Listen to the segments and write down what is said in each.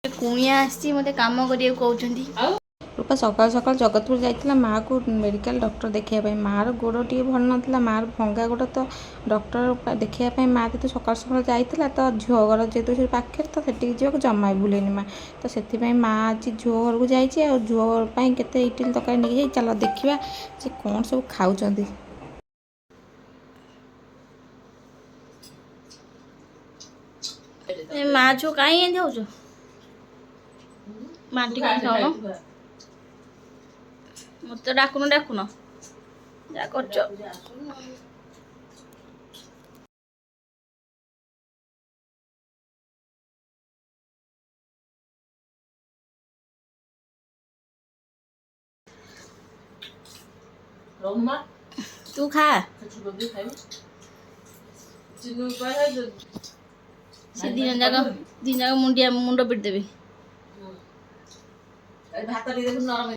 कुणिया आसी मते काम करिया कहउछंती। रूपा सकाल सकाल जगतपुर जाइतिला माँ को मेडिकल डॉक्टर देखाइबा माँ गोड़ टी भल नाला माँ भंगा गोड़ तो डॉक्टर देखाइबा माँ तो सकाल सकाल जाइतिला तो झील घर जेहेतु से पाखे तो सेठी जीवा जमा बुलेनी माँ तो से माँ आज झील घर को जाइए झील केते इटिल तक नहीं जाए चल देखा से कौन सब खाऊं। माँ छो काई एंदे होछो माटी का खाओ मत डाकुन जा करछो। तू खा से दिन जाक मुंडिया मुंड पिट देबी भात नरम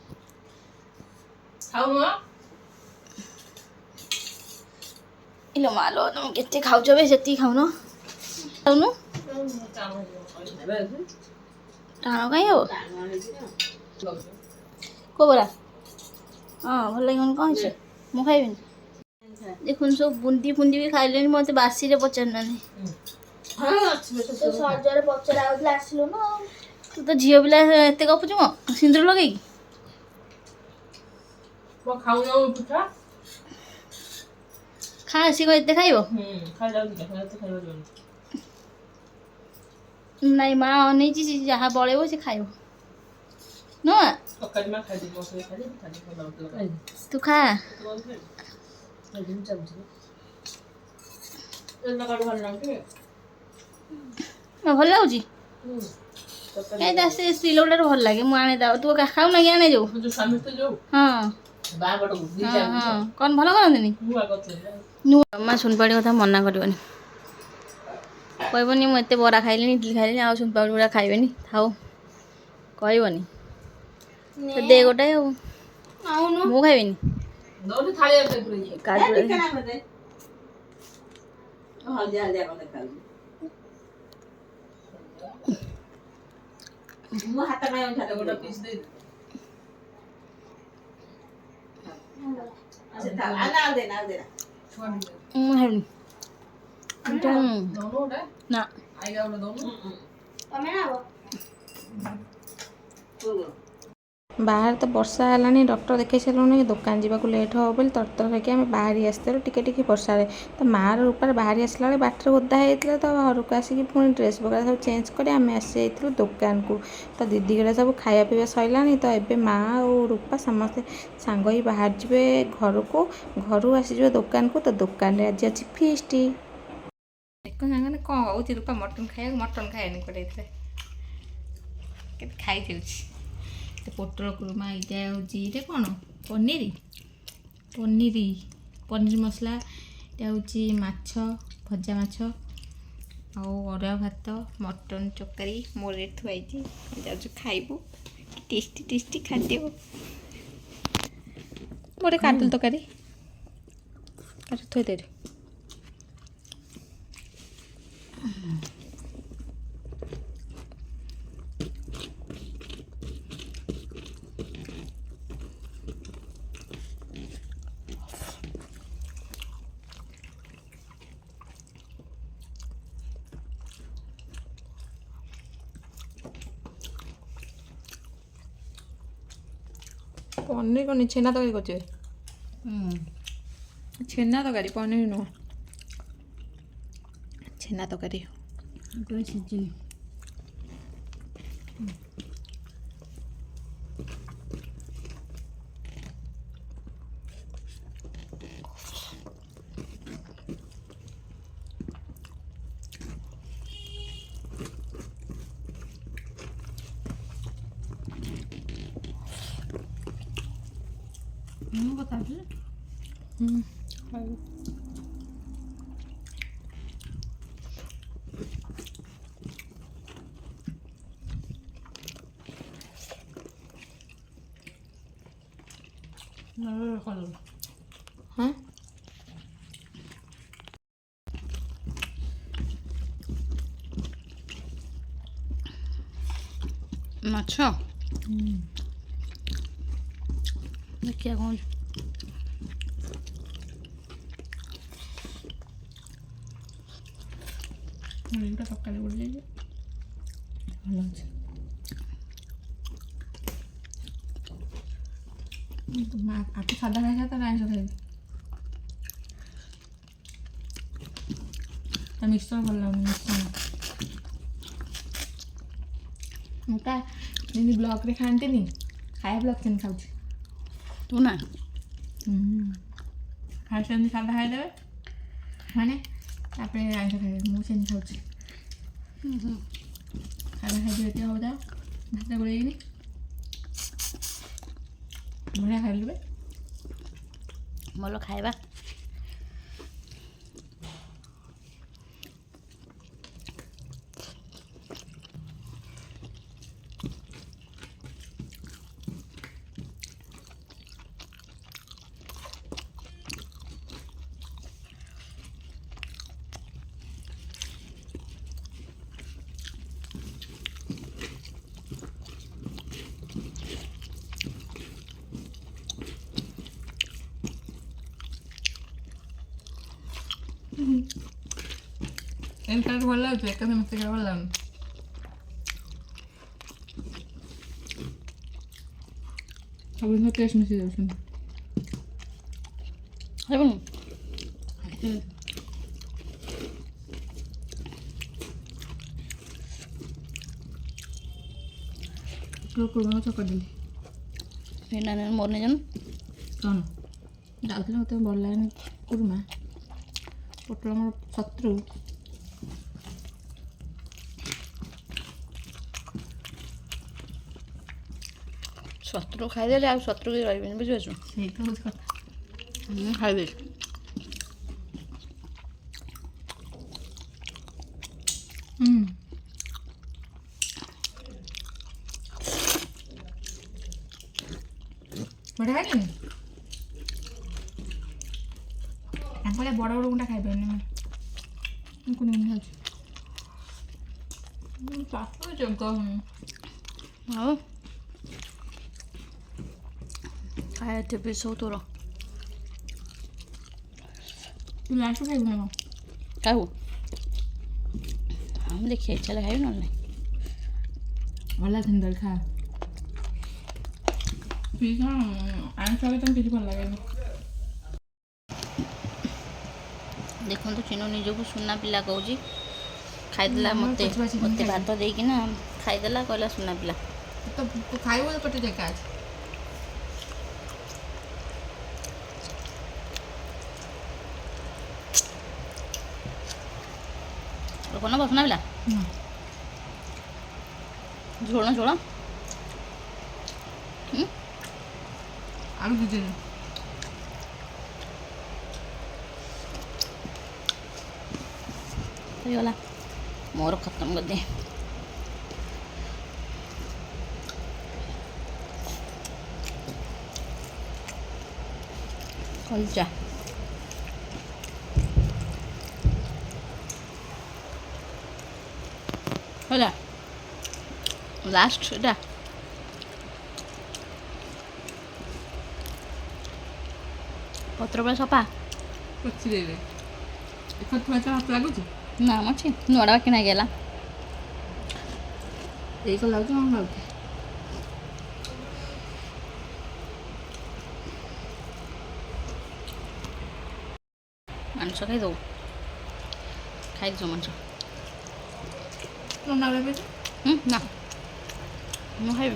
खाऊ इलो मालो तुम केते खाउछ बे सेती खाउनो खाउनु टाण काई हो को बरा हां भल लागन कौन छे मु खाइबिन देखुन सब बुंदी फुंदी भी खाइलेनी मते बासी रे पचननानी हां अच्छे तो सर्जर पचर आउला आसिलो न तू तो झियो बिला एते गपुछ म सिंदूर लगेई को खाउ न पुछा खा सी को एते खाइबो खा जाउ तो खाइबो जोन नहीं माँ अनेची सी जहाँ बड़ेबो से खाइबो न पकड़ में खा दी मसले खा दी तू खा भल लाଗୁଛି ए दासे सिलोडर भल लागे मु आने दाओ तू खाऊ ना आने जो हां हां कौन भल करंतनी माँ सुनपाड़ी कथा मना करबनी कहबनी मु एते बरा खाइलेनी इडली खाइलेनी आ सुनपाड़ी गुड़ा खाइबेनी थाओ कहबनी तो दे गोटे मु खाइबेनी दोनी थाली काजू हल्दिया हल्दिया कर देखा मु हाथ में उठा गोटा पीस दे अच्छा था आना देना हेन दोनों उठा ना आएगा उन दोनों तमे ना बाहर तो वर्षा है डॉक्टर देखे सारूँ दुकान जावाक लेट हो बोली तरतर होकर आम बाहरी आसते टिके वर्षा तो माँ रूपार बाहरी आसला बेले बाटर ओदा होता तो घर को आसिक पुणी ड्रेस वगैरह सब चेंज कर आम आसी दुकान को तो दीदी गड़ा सब खाया पीवा सरला तो ये माँ और रूपा समस्ते सांग ही बाहर जी घर को घर आसीजे दुकान को तो दुकान में आज अच्छी फीस्ट देख सांगे कौन हो रूपा मटन खाया मटन खाएनि कटे खाई जाऊँ पोटल कुर्मा ये हूँ कौन पनीर पनीर पनीर मसला ये हूँ माछ भजा माछ अरुआ भात मटन चोकारी मोर थुआई जाऊँ खाइबू टेस्टी टेस्टी खाद्य गोटे काटल तकारी थोई दे पनीर कौन छेना तरकारी कर छेना तरकारी पनीर नुह छेना तरकारी हाँ ମାଛ ଦେଖିବା କ'ଣ ମୁଢ଼ିଟା ସକାଳେ ବୁଡ଼ିଯାଇଛି ଭଲ ଅଛି। ଆକୁ ସାଧା ଖାଇସା ତାର ଆଇଁଷ ଖାଇବି। ତା ମିକ୍ସଚର ଭଲ ଲାଗୁନି ମିକ୍ସଚର ମୁଁ ତା ଯେମିତି ବ୍ଲଗ୍ରେ ଖାଆନ୍ତିନି ଖାଇବା ବ୍ଲଗ୍ ସେମିତି ଖାଉଛି। ତୁ ନା ଖାଇ ସେମିତି ସାଧା ଖାଇଦେବେ ମାନେ ତାପରେ ଆଇଁଷ ଖାଇବେ ମୁଁ ସେମିତି ଖାଉଛି। ସାଧା ଖାଇଦେବେ ଏତେ ହଉ ଯାଅ ଭାତ ଗୋଳେଇକିନି ବଢ଼ିଆ ଖାଇଦେବେ ଭଲ ଖାଇବା। ଏମିତି ଭଲ ଲାଗୁଛି ଏକାଥରେ ମତେ ଭଲ ଲାଗୁନି। ସବୁ ଜିନିଷ ଟେଷ୍ଟ ମିଶି ଯାଉଛନ୍ତି। ଖାଇବୁନି କୁରୁମା ଚକଟିଲି ଏଇନା ମୋର ନେଇ ଜାଣୁ କ'ଣ ଯାଉଥିଲେ ମୋତେ ଭଲ ଲାଗେନି କୁରୁମା ପୋଟଳ ମୋର ଶତ୍ରୁ। ଶତ୍ରୁ ଖାଇଦେଲେ ଆଉ ଶତ୍ରୁ ବି ରହିବେନି ବୁଝିପାରୁଛୁ। ସେଇଟା ହେଉଛି କଥା। ମୁଁ ଖାଇଦେଲି ବଢ଼ିଆ ଖାଇଲେନି ତାଙ୍କ ବଡ଼ ବଡ଼ ଗୁଣ୍ଡା ଖାଇପାରିନି ମୁଁ କୁନି କୁନି ଖାଉଛି। ଯୋଗ ଆଉ ଖାଇବା ଟିଭି ସବୁ ତୋର ତୁ ଲାଷ୍ଟ ଖାଇବୁ ନା କ'ଣ? ଖାଇବୁ ହଁ ଦେଖିବା ଇଚ୍ଛା ହେଲେ ଖାଇବି ନହେଲେ ନାହିଁ। ଭଲ ସୁନ୍ଦର ଖା ପିଇ କ'ଣ ଆଇଁଷ ତମେ କିଛି ଭଲ ଲାଗେନି। ଦେଖନ୍ତୁ ଚିନୁ ନିଜକୁ ସୁନା ପିଲା କହୁଛି ଖାଇଦେଲା ମତେ ଭାତ ଦେଇକିନା ଖାଇଦେଲା କହିଲା ସୁନା ପିଲା। ତୁ ଖାଇବୁ ପଟେ ଜାଗା ଅଛି ଲୋକ ନବ ସୁନା ପିଲା ଝୋଳ ଝୋଳ ଆଳୁ ଦିଦି ହେଇଗଲା ମୋର ଖତମ କରିଦେ। କଲଚା ହେଲା ଲାଷ୍ଟ ଏଇଟା ପତ୍ର ପୁରା ସଫା ପଚି ଦେବେ ଏକ ହାତ ଲାଗୁଛି ନା ଅଛି ନୂଆଟା କିଣା ଗଲା ଏଇ କ'ଣ ଲାଗୁଛି କ'ଣ ଲାଗୁଛି ମାଂସ ଖାଇଦେବୁ ଖାଇଦେବୁ ମାଂସ ନା ମୁଁ ଖାଇବି